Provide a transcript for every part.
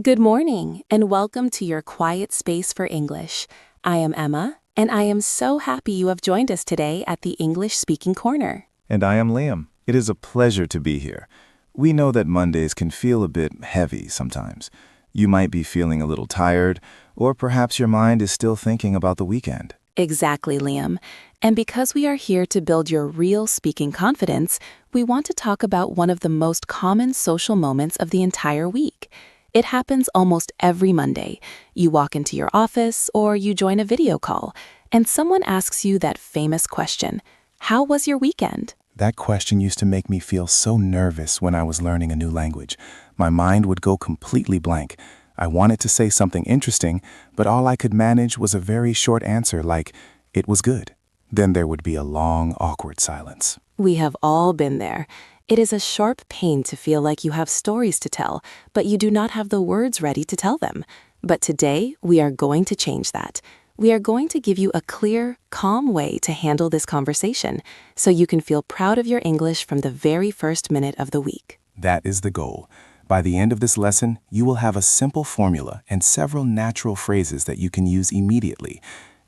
Good morning, and welcome to your quiet space for English. I am Emma, and I am so happy you have joined us today at the English Speaking Corner. And I am Liam. It is a pleasure to be here. We know that Mondays can feel a bit heavy sometimes. You might be feeling a little tired, or perhaps your mind is still thinking about the weekend. Exactly, Liam. And because we are here to build your real speaking confidence, we want to talk about one of the most common social moments of the entire week. It happens almost every Monday. You walk into your office or you join a video call, and someone asks you that famous question, "How was your weekend?" That question used to make me feel so nervous when I was learning a new language. My mind would go completely blank. I wanted to say something interesting, but all I could manage was a very short answer like, "It was good." Then there would be a long, awkward silence. We have all been there. It is a sharp pain to feel like you have stories to tell, but you do not have the words ready to tell them. But today, we are going to change that. We are going to give you a clear, calm way to handle this conversation, so you can feel proud of your English from the very first minute of the week. That is the goal. By the end of this lesson, you will have a simple formula and several natural phrases that you can use immediately.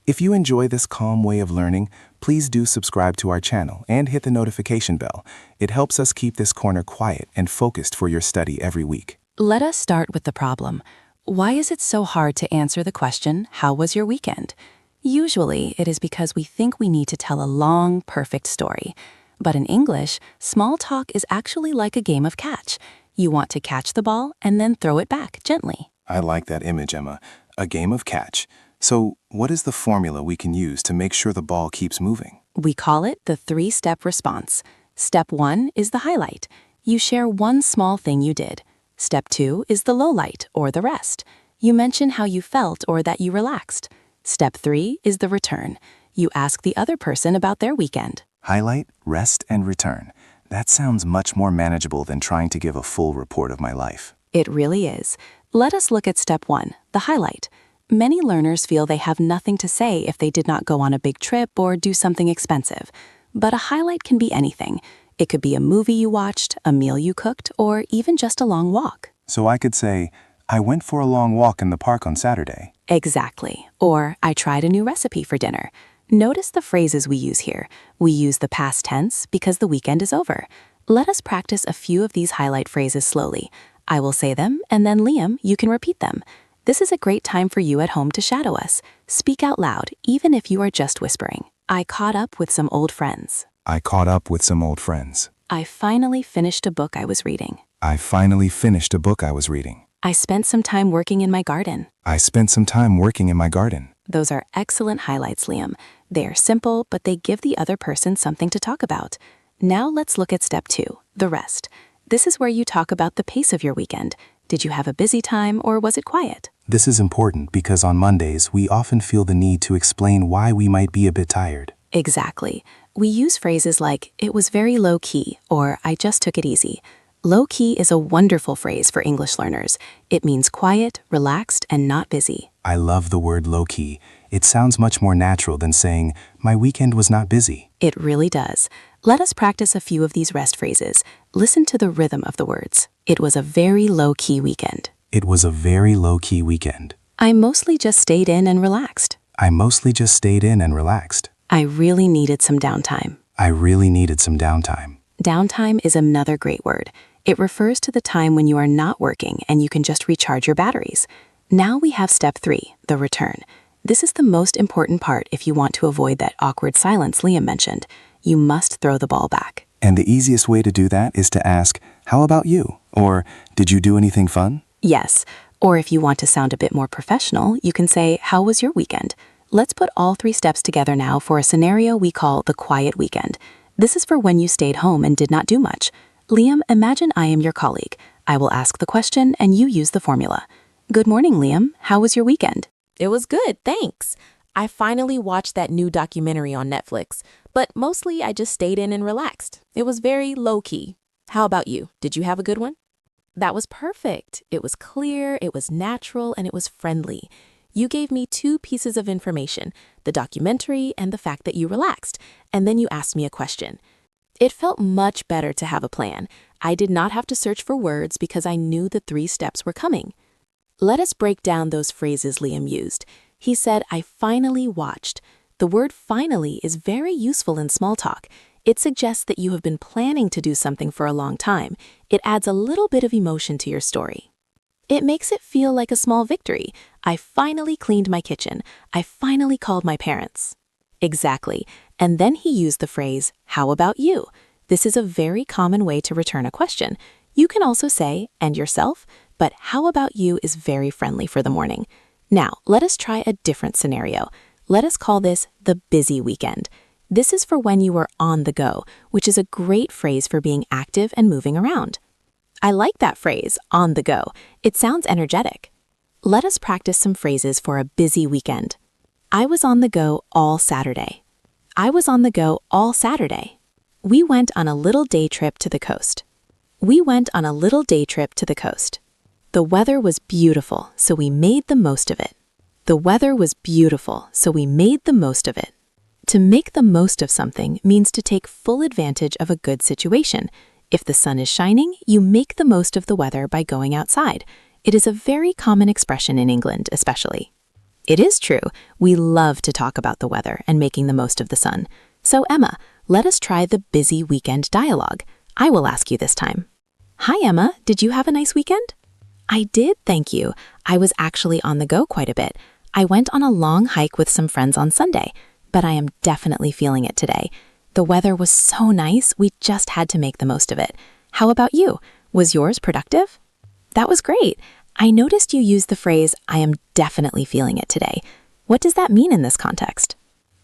If you enjoy this calm way of learning, please do subscribe to our channel and hit the notification bell. It helps us keep this corner quiet and focused for your study every week. Let us start with the problem. Why is it so hard to answer the question, "How was your weekend?" Usually, it is because we think we need to tell a long, perfect story. But in English, small talk is actually like a game of catch. You want to catch the ball and then throw it back gently. I like that image, Emma. A game of catch. So, what is the formula we can use to make sure the ball keeps moving? We call it the three-step response. Step 1 is the highlight. You share one small thing you did. Step 2 is the lowlight, or the rest. You mention how you felt or that you relaxed. Step 3 is the return. You ask the other person about their weekend. Highlight, rest, and return. That sounds much more manageable than trying to give a full report of my life. It really is. Let us look at step 1, the highlight. Many learners feel they have nothing to say if they did not go on a big trip or do something expensive. But a highlight can be anything. It could be a movie you watched, a meal you cooked, or even just a long walk. So I could say, I went for a long walk in the park on Saturday. Exactly. Or, I tried a new recipe for dinner. Notice the phrases we use here. We use the past tense because the weekend is over. Let us practice a few of these highlight phrases slowly. I will say them, and then Liam, you can repeat them. This is a great time for you at home to shadow us. Speak out loud, even if you are just whispering. I caught up with some old friends. I caught up with some old friends. I finally finished a book I was reading. I finally finished a book I was reading. I spent some time working in my garden. I spent some time working in my garden. Those are excellent highlights, Liam. They are simple, but they give the other person something to talk about. Now let's look at step 2, the rest. This is where you talk about the pace of your weekend. Did you have a busy time or was it quiet? This is important because on Mondays, we often feel the need to explain why we might be a bit tired. Exactly. We use phrases like, "It was very low-key," or "I just took it easy." Low-key is a wonderful phrase for English learners. It means quiet, relaxed, and not busy. I love the word low-key. It sounds much more natural than saying, my weekend was not busy. It really does. Let us practice a few of these rest phrases. Listen to the rhythm of the words. It was a very low-key weekend. It was a very low-key weekend. I mostly just stayed in and relaxed. I mostly just stayed in and relaxed. I really needed some downtime. I really needed some downtime. Downtime is another great word. It refers to the time when you are not working and you can just recharge your batteries. Now we have step 3, the return. This is the most important part if you want to avoid that awkward silence Liam mentioned. You must throw the ball back. And the easiest way to do that is to ask, how about you? Or, did you do anything fun? Yes. Or if you want to sound a bit more professional, you can say, "How was your weekend?" Let's put all 3 steps together now for a scenario we call the quiet weekend. This is for when you stayed home and did not do much. Liam, imagine I am your colleague. I will ask the question and you use the formula. Good morning, Liam. How was your weekend? It was good, thanks. I finally watched that new documentary on Netflix, but mostly I just stayed in and relaxed. It was very low-key. How about you? Did you have a good one? That was perfect. It was clear, it was natural, and it was friendly. You gave me 2 pieces of information, the documentary and the fact that you relaxed, and then you asked me a question. It felt much better to have a plan. I did not have to search for words because I knew the 3 steps were coming. Let us break down those phrases Liam used. He said, I finally watched. The word finally is very useful in small talk. It suggests that you have been planning to do something for a long time. It adds a little bit of emotion to your story. It makes it feel like a small victory. I finally cleaned my kitchen. I finally called my parents. Exactly. And then he used the phrase, how about you? This is a very common way to return a question. You can also say, and yourself, but how about you is very friendly for the morning. Now, let us try a different scenario. Let us call this the busy weekend. This is for when you are on the go, which is a great phrase for being active and moving around. I like that phrase, on the go. It sounds energetic. Let us practice some phrases for a busy weekend. I was on the go all Saturday. I was on the go all Saturday. We went on a little day trip to the coast. We went on a little day trip to the coast. The weather was beautiful, so we made the most of it. The weather was beautiful, so we made the most of it. To make the most of something means to take full advantage of a good situation. If the sun is shining, you make the most of the weather by going outside. It is a very common expression in England, especially. It is true, we love to talk about the weather and making the most of the sun. So Emma, let us try the busy weekend dialogue. I will ask you this time. Hi Emma, did you have a nice weekend? I did, thank you. I was actually on the go quite a bit. I went on a long hike with some friends on Sunday, but I am definitely feeling it today. The weather was so nice, we just had to make the most of it. How about you? Was yours productive? That was great. I noticed you used the phrase, I am definitely feeling it today. What does that mean in this context?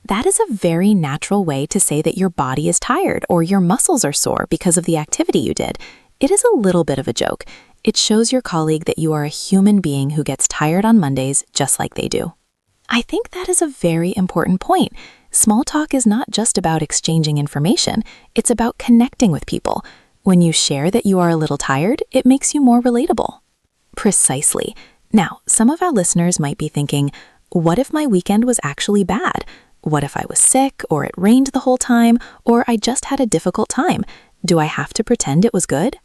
That is a very natural way to say that your body is tired or your muscles are sore because of the activity you did. It is a little bit of a joke. It shows your colleague that you are a human being who gets tired on Mondays just like they do. I think that is a very important point. Small talk is not just about exchanging information, it's about connecting with people. When you share that you are a little tired, it makes you more relatable. Precisely. Now, some of our listeners might be thinking, what if my weekend was actually bad? What if I was sick, or it rained the whole time, or I just had a difficult time? Do I have to pretend it was good?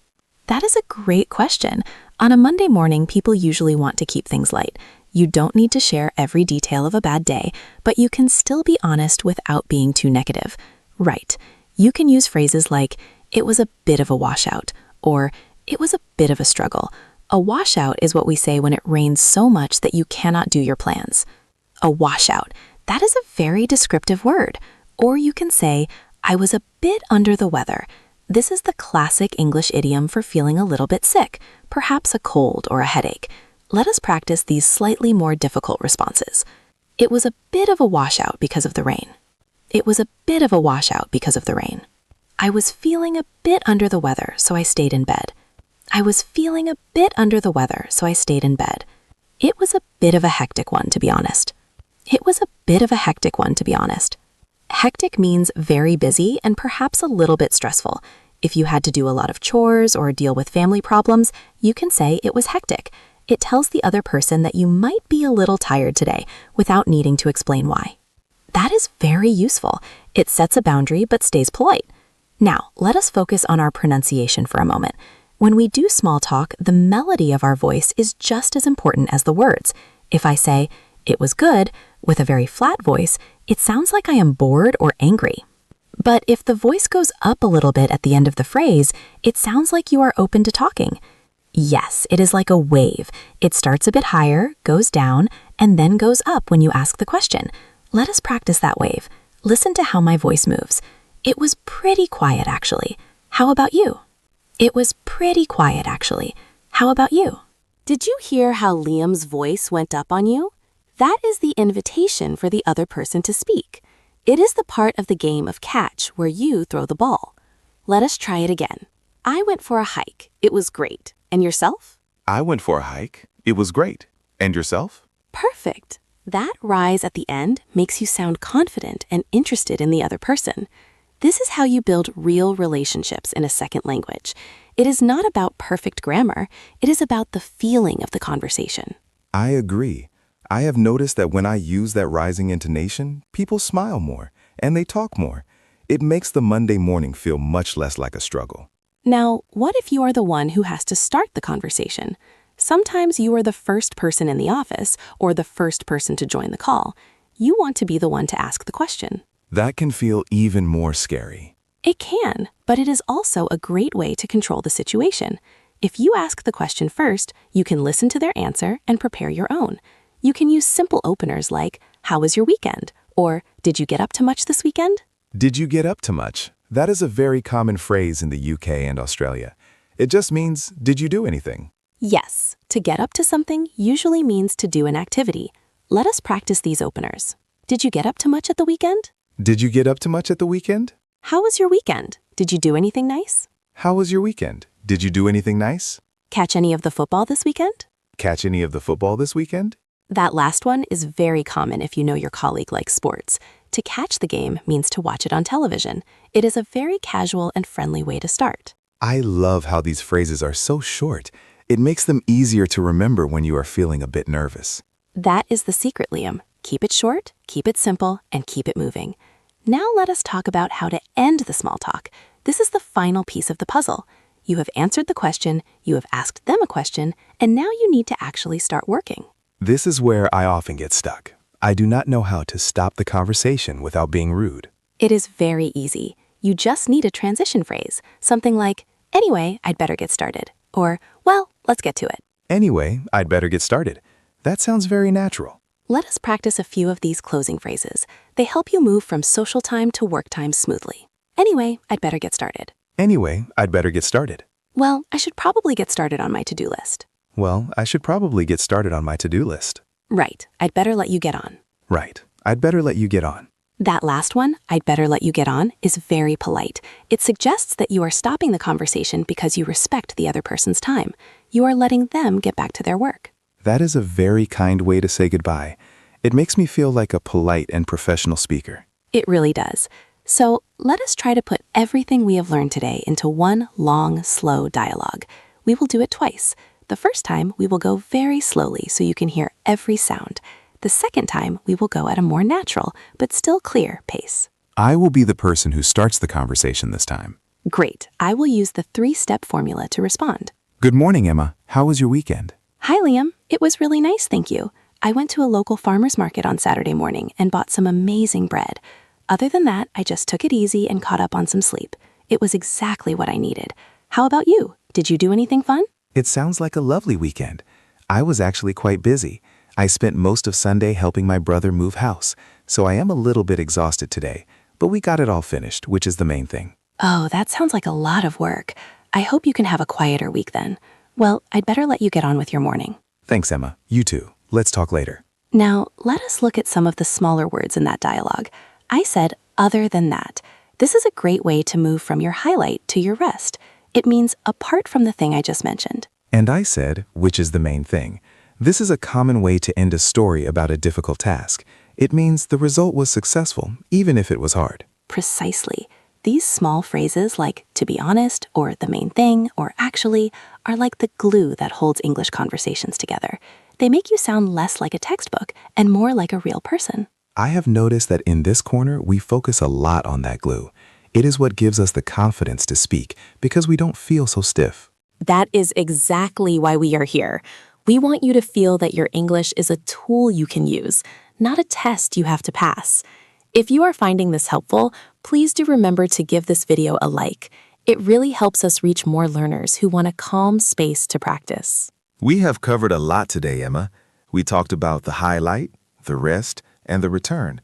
That is a great question. On a Monday morning, people usually want to keep things light. You don't need to share every detail of a bad day, but you can still be honest without being too negative. Right. You can use phrases like, it was a bit of a washout, or it was a bit of a struggle. A washout is what we say when it rains so much that you cannot do your plans. A washout. That is a very descriptive word. Or you can say, I was a bit under the weather. This is the classic English idiom for feeling a little bit sick, perhaps a cold or a headache. Let us practice these slightly more difficult responses. It was a bit of a washout because of the rain. It was a bit of a washout because of the rain. I was feeling a bit under the weather, so I stayed in bed. I was feeling a bit under the weather, so I stayed in bed. It was a bit of a hectic one, to be honest. It was a bit of a hectic one, to be honest. Hectic means very busy and perhaps a little bit stressful. If you had to do a lot of chores or deal with family problems, you can say it was hectic. It tells the other person that you might be a little tired today without needing to explain why. That is very useful. It sets a boundary but stays polite. Now, let us focus on our pronunciation for a moment. When we do small talk, the melody of our voice is just as important as the words. If I say, it was good, with a very flat voice, it sounds like I am bored or angry. But if the voice goes up a little bit at the end of the phrase, it sounds like you are open to talking. Yes, it is like a wave. It starts a bit higher, goes down, and then goes up when you ask the question. Let us practice that wave. Listen to how my voice moves. It was pretty quiet, actually. How about you? It was pretty quiet, actually. How about you? Did you hear how Liam's voice went up on you? That is the invitation for the other person to speak. It is the part of the game of catch where you throw the ball. Let us try it again. I went for a hike. It was great. And yourself? I went for a hike. It was great. And yourself? Perfect. That rise at the end makes you sound confident and interested in the other person. This is how you build real relationships in a second language. It is not about perfect grammar. It is about the feeling of the conversation. I agree. I have noticed that when I use that rising intonation, people smile more and they talk more. It makes the Monday morning feel much less like a struggle. Now, what if you are the one who has to start the conversation? Sometimes you are the first person in the office or the first person to join the call. You want to be the one to ask the question. That can feel even more scary. It can, but it is also a great way to control the situation. If you ask the question first, you can listen to their answer and prepare your own. You can use simple openers like, "How was your weekend?" or "Did you get up to much this weekend?" Did you get up to much? That is a very common phrase in the UK and Australia. It just means, did you do anything? Yes, to get up to something usually means to do an activity. Let us practice these openers. Did you get up to much at the weekend? Did you get up to much at the weekend? How was your weekend? Did you do anything nice? How was your weekend? Did you do anything nice? Catch any of the football this weekend? Catch any of the football this weekend? That last one is very common if you know your colleague likes sports. To catch the game means to watch it on television. It is a very casual and friendly way to start. I love how these phrases are so short. It makes them easier to remember when you are feeling a bit nervous. That is the secret, Liam. Keep it short, keep it simple, and keep it moving. Now let us talk about how to end the small talk. This is the final piece of the puzzle. You have answered the question, you have asked them a question, and now you need to actually start working. This is where I often get stuck. I do not know how to stop the conversation without being rude. It is very easy. You just need a transition phrase, something like, "Anyway, I'd better get started," or, "Well, let's get to it." Anyway, I'd better get started. That sounds very natural. Let us practice a few of these closing phrases. They help you move from social time to work time smoothly. "Anyway, I'd better get started." Anyway, I'd better get started. "Well, I should probably get started on my to-do list." Well, I should probably get started on my to-do list. "Right, I'd better let you get on." Right, I'd better let you get on. That last one, "I'd better let you get on," is very polite. It suggests that you are stopping the conversation because you respect the other person's time. You are letting them get back to their work. That is a very kind way to say goodbye. It makes me feel like a polite and professional speaker. It really does. So let us try to put everything we have learned today into one long, slow dialogue. We will do it twice. The first time, we will go very slowly so you can hear every sound. The second time, we will go at a more natural, but still clear pace. I will be the person who starts the conversation this time. Great. I will use the 3-step formula to respond. Good morning, Emma. How was your weekend? Hi, Liam. It was really nice, thank you. I went to a local farmer's market on Saturday morning and bought some amazing bread. Other than that, I just took it easy and caught up on some sleep. It was exactly what I needed. How about you? Did you do anything fun? It sounds like a lovely weekend. I was actually quite busy. I spent most of Sunday helping my brother move house, so I am a little bit exhausted today, but we got it all finished, which is the main thing. Oh, that sounds like a lot of work. I hope you can have a quieter week then. Well, I'd better let you get on with your morning. Thanks, Emma. You too. Let's talk later. Now, let us look at some of the smaller words in that dialogue. I said, "other than that." This is a great way to move from your highlight to your rest. It means apart from the thing I just mentioned. And I said, which is the main thing. This is a common way to end a story about a difficult task. It means the result was successful, even if it was hard. Precisely. These small phrases like "to be honest" or "the main thing" or "actually" are like the glue that holds English conversations together. They make you sound less like a textbook and more like a real person. I have noticed that in this corner, we focus a lot on that glue. It is what gives us the confidence to speak because we don't feel so stiff. That is exactly why we are here. We want you to feel that your English is a tool you can use, not a test you have to pass. If you are finding this helpful, please do remember to give this video a like. It really helps us reach more learners who want a calm space to practice. We have covered a lot today, Emma. We talked about the highlight, the rest, and the return.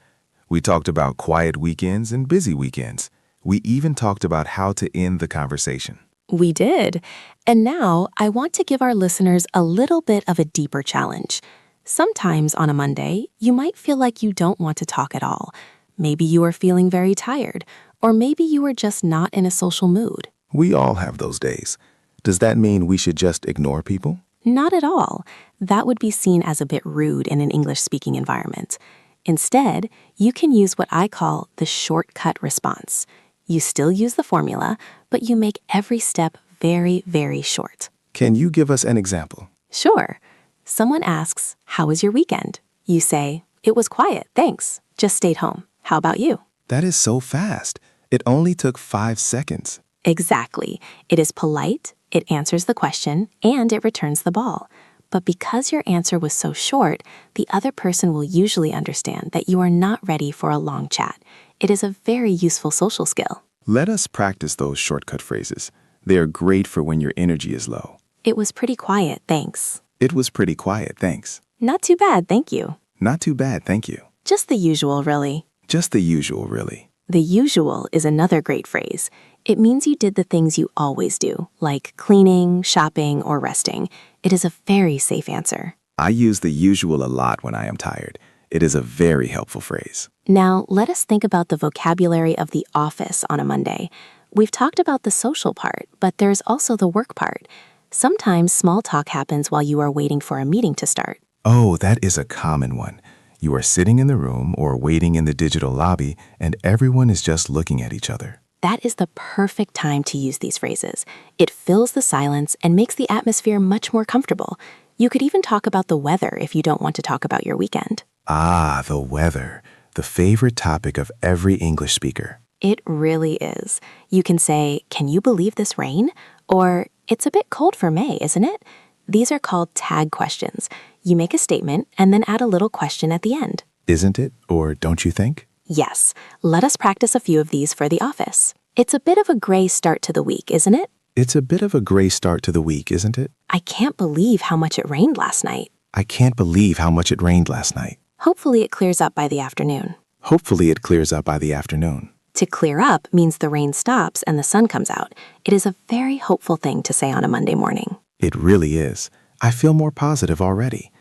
We talked about quiet weekends and busy weekends. We even talked about how to end the conversation. We did. And now I want to give our listeners a little bit of a deeper challenge. Sometimes on a Monday, you might feel like you don't want to talk at all. Maybe you are feeling very tired, or maybe you are just not in a social mood. We all have those days. Does that mean we should just ignore people? Not at all. That would be seen as a bit rude in an English-speaking environment. Instead, you can use what I call the shortcut response. You still use the formula, but you make every step very, very short. Can you give us an example? Sure. Someone asks, "How was your weekend?" You say, "It was quiet, thanks. Just stayed home. How about you?" That is so fast. It only took 5 seconds. Exactly. It is polite, it answers the question, and it returns the ball. But because your answer was so short, the other person will usually understand that you are not ready for a long chat. It is a very useful social skill. Let us practice those shortcut phrases. They are great for when your energy is low. It was pretty quiet, thanks. It was pretty quiet, thanks. Not too bad, thank you. Not too bad, thank you. Just the usual, really. Just the usual, really. The usual is another great phrase. It means you did the things you always do, like cleaning, shopping, or resting. It is a very safe answer. I use the usual a lot when I am tired. It is a very helpful phrase. Now, let us think about the vocabulary of the office on a Monday. We've talked about the social part, but there's also the work part. Sometimes small talk happens while you are waiting for a meeting to start. Oh, that is a common one. You are sitting in the room or waiting in the digital lobby, and everyone is just looking at each other. That is the perfect time to use these phrases. It fills the silence and makes the atmosphere much more comfortable. You could even talk about the weather if you don't want to talk about your weekend. Ah, the weather, the favorite topic of every English speaker. It really is. You can say, "Can you believe this rain?" Or, "It's a bit cold for May, isn't it?" These are called tag questions. You make a statement and then add a little question at the end. Isn't it? Or don't you think? Yes, let us practice a few of these for the office. It's a bit of a gray start to the week, isn't it? It's a bit of a gray start to the week, isn't it? I can't believe how much it rained last night. I can't believe how much it rained last night. Hopefully it clears up by the afternoon. Hopefully it clears up by the afternoon. To clear up means the rain stops and the sun comes out. It is a very hopeful thing to say on a Monday morning. It really is. I feel more positive already.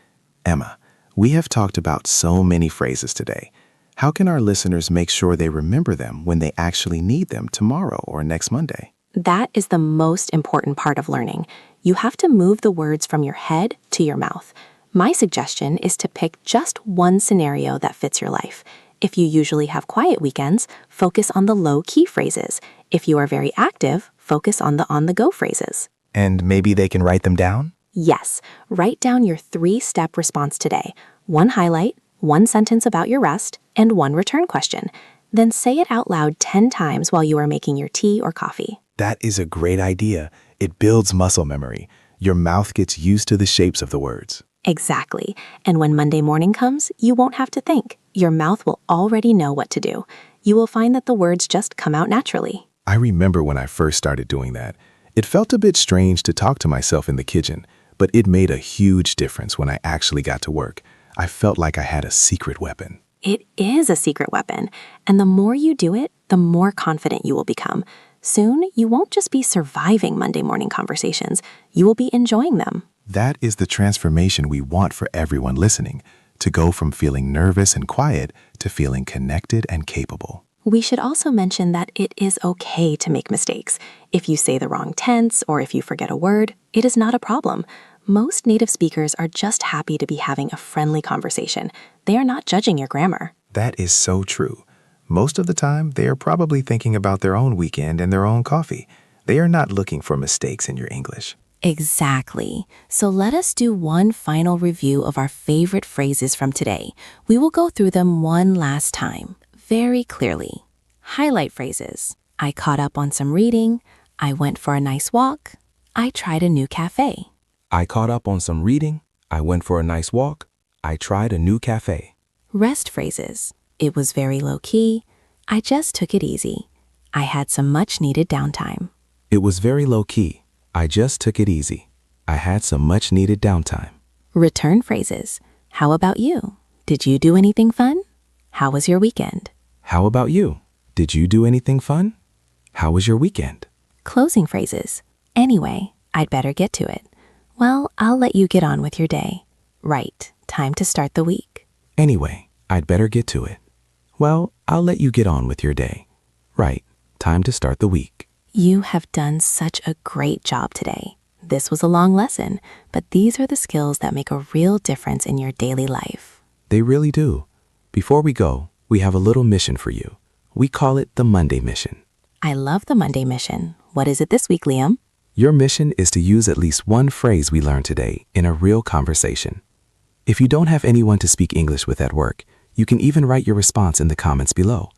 Emma, we have talked about so many phrases today. How can our listeners make sure they remember them when they actually need them tomorrow or next Monday? That is the most important part of learning. You have to move the words from your head to your mouth. My suggestion is to pick just one scenario that fits your life. If you usually have quiet weekends, focus on the low-key phrases. If you are very active, focus on the on-the-go phrases. And maybe they can write them down? Yes, write down your 3-step response today. 1 highlight, 1 sentence about your rest, and 1 return question. Then say it out loud 10 times while you are making your tea or coffee. That is a great idea. It builds muscle memory. Your mouth gets used to the shapes of the words. Exactly. And when Monday morning comes, you won't have to think. Your mouth will already know what to do. You will find that the words just come out naturally. I remember when I first started doing that. It felt a bit strange to talk to myself in the kitchen, but it made a huge difference when I actually got to work. I felt like I had a secret weapon. It is a secret weapon, and the more you do it, the more confident you will become. Soon, you won't just be surviving Monday morning conversations, you will be enjoying them. That is the transformation we want for everyone listening, to go from feeling nervous and quiet to feeling connected and capable. We should also mention that it is okay to make mistakes. If you say the wrong tense or if you forget a word, it is not a problem. Most native speakers are just happy to be having a friendly conversation. They are not judging your grammar. That is so true. Most of the time, they are probably thinking about their own weekend and their own coffee. They are not looking for mistakes in your English. Exactly. So let us do one final review of our favorite phrases from today. We will go through them one last time, very clearly. Highlight phrases. I caught up on some reading. I went for a nice walk. I tried a new cafe. I caught up on some reading. I went for a nice walk. I tried a new cafe. Rest phrases. It was very low-key. I just took it easy. I had some much-needed downtime. It was very low-key. I just took it easy. I had some much-needed downtime. Return phrases. How about you? Did you do anything fun? How was your weekend? How about you? Did you do anything fun? How was your weekend? Closing phrases. Anyway, I'd better get to it. Well, I'll let you get on with your day. Right, time to start the week. Anyway, I'd better get to it. Well, I'll let you get on with your day. Right, time to start the week. You have done such a great job today. This was a long lesson, but these are the skills that make a real difference in your daily life. They really do. Before we go, we have a little mission for you. We call it the Monday Mission. I love the Monday Mission. What is it this week, Liam? Your mission is to use at least one phrase we learned today in a real conversation. If you don't have anyone to speak English with at work, you can even write your response in the comments below.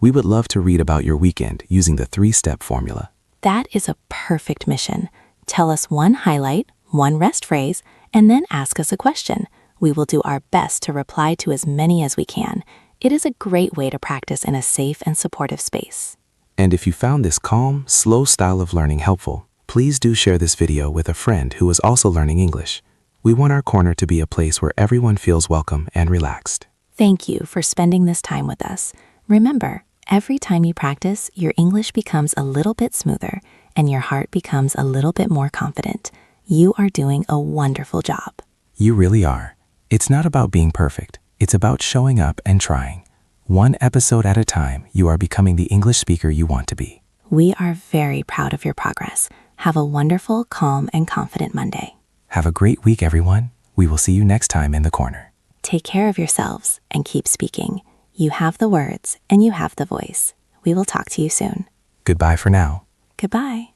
We would love to read about your weekend using the 3-step formula. That is a perfect mission. Tell us one highlight, one rest phrase, and then ask us a question. We will do our best to reply to as many as we can. It is a great way to practice in a safe and supportive space. And if you found this calm, slow style of learning helpful, please do share this video with a friend who is also learning English. We want our corner to be a place where everyone feels welcome and relaxed. Thank you for spending this time with us. Remember, every time you practice, your English becomes a little bit smoother and your heart becomes a little bit more confident. You are doing a wonderful job. You really are. It's not about being perfect. It's about showing up and trying. One episode at a time, you are becoming the English speaker you want to be. We are very proud of your progress. Have a wonderful, calm, and confident Monday. Have a great week, everyone. We will see you next time in the corner. Take care of yourselves and keep speaking. You have the words and you have the voice. We will talk to you soon. Goodbye for now. Goodbye.